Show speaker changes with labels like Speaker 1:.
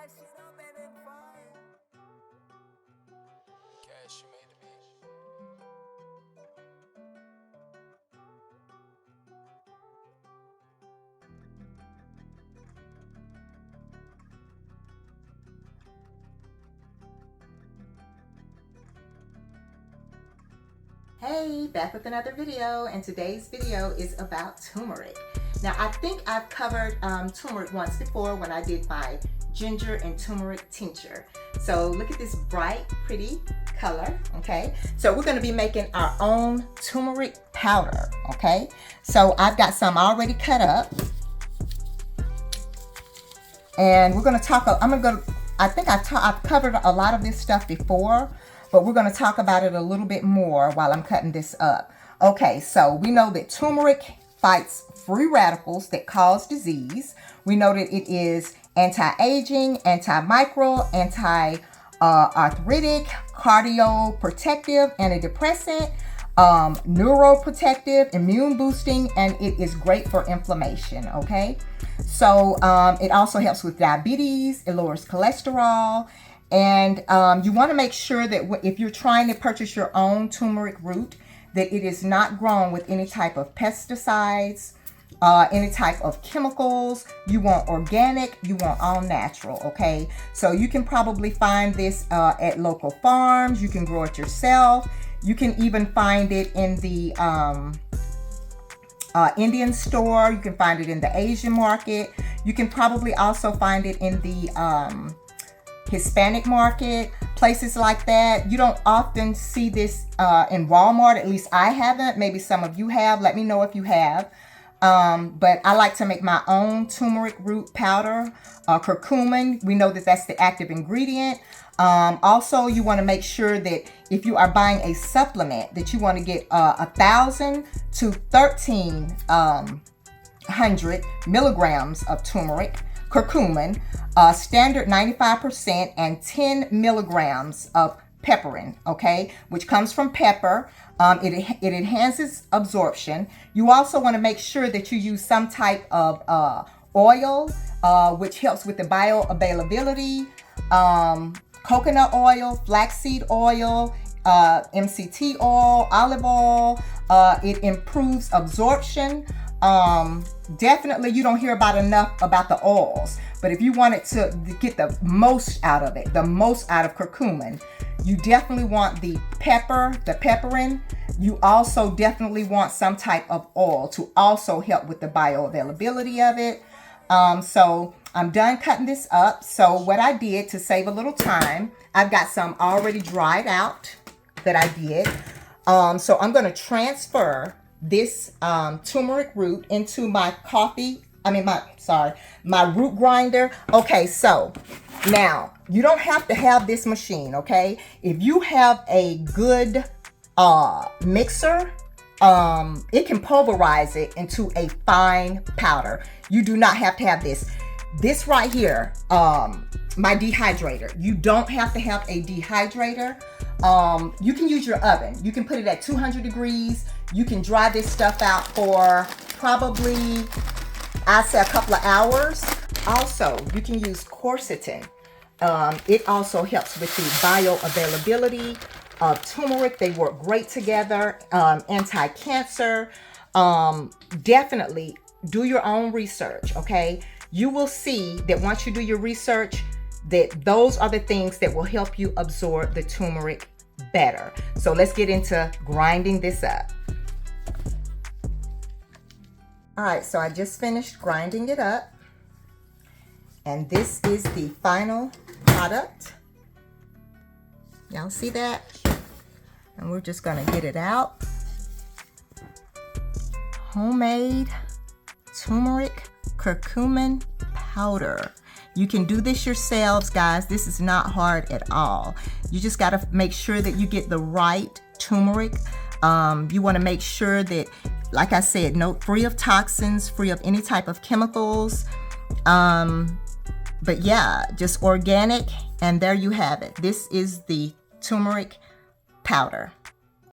Speaker 1: Cash, you made the beat.
Speaker 2: Hey, back with another video, and today's video is about turmeric. Now, I think I've covered turmeric once before when I did my ginger and turmeric tincture. So look at this bright, pretty color, okay? So we're gonna be making our own turmeric powder, okay? So I've got some already cut up. And we're gonna talk, I think I've covered a lot of this stuff before, but we're going to talk about it a little bit more while I'm cutting this up. Okay, so we know that turmeric fights free radicals that cause disease. We know that it is anti-aging, antimicrobial, anti-arthritic, cardioprotective, antidepressant, neuroprotective, immune boosting, and it is great for inflammation, okay? So it also helps with diabetes, it lowers cholesterol. And you want to make sure that if you're trying to purchase your own turmeric root, that it is not grown with any type of pesticides, any type of chemicals. You want organic, you want all natural, okay? So you can probably find this at local farms. You can grow it yourself. You can even find it in the Indian store. You can find it in the Asian market. You can probably also find it in the Hispanic market, places like that. You don't often see this in Walmart. At least I haven't. Maybe some of you have. Let me know if you have. But I like to make my own turmeric root powder, curcumin. We know that that's the active ingredient. Also, you want to make sure that if you are buying a supplement, that you want to get 1,000 to 1,300 milligrams of turmeric, curcumin, standard 95%, and 10 milligrams of pepperin, okay, which comes from pepper. It enhances absorption. You also want to make sure that you use some type of oil, which helps with the bioavailability. Coconut oil, flaxseed oil, MCT oil, olive oil. It improves absorption. Definitely you don't hear about enough about the oils, but if you wanted to get the most out of it, the most out of curcumin, you definitely want the pepperin. You also definitely want some type of oil to also help with the bioavailability of it. So I'm done cutting this up. So what I did to save a little time, I've got some already dried out that I did. So I'm going to transfer this turmeric root into my my root grinder. Okay, so now you don't have to have this machine, okay? If you have a good mixer, it can pulverize it into a fine powder. You do not have to have this. This right here, my dehydrator. You don't have to have a dehydrator. You can use your oven. You can put it at 200 degrees. You can dry this stuff out for probably, I'd say, a couple of hours. Also, you can use quercetin. It also helps with the bioavailability of turmeric. They work great together. Anti-cancer. Definitely do your own research, okay? You will see that once you do your research, that those are the things that will help you absorb the turmeric better. So let's get into grinding this up. All right, so I just finished grinding it up, and this is the final product. Y'all see that? And we're just gonna get it out. Homemade turmeric curcumin powder. You can do this yourselves, guys. This is not hard at all. You just got to make sure that you get the right turmeric. You want to make sure that, like I said, free of toxins, free of any type of chemicals. But yeah, just organic. And there you have it. This is the turmeric powder.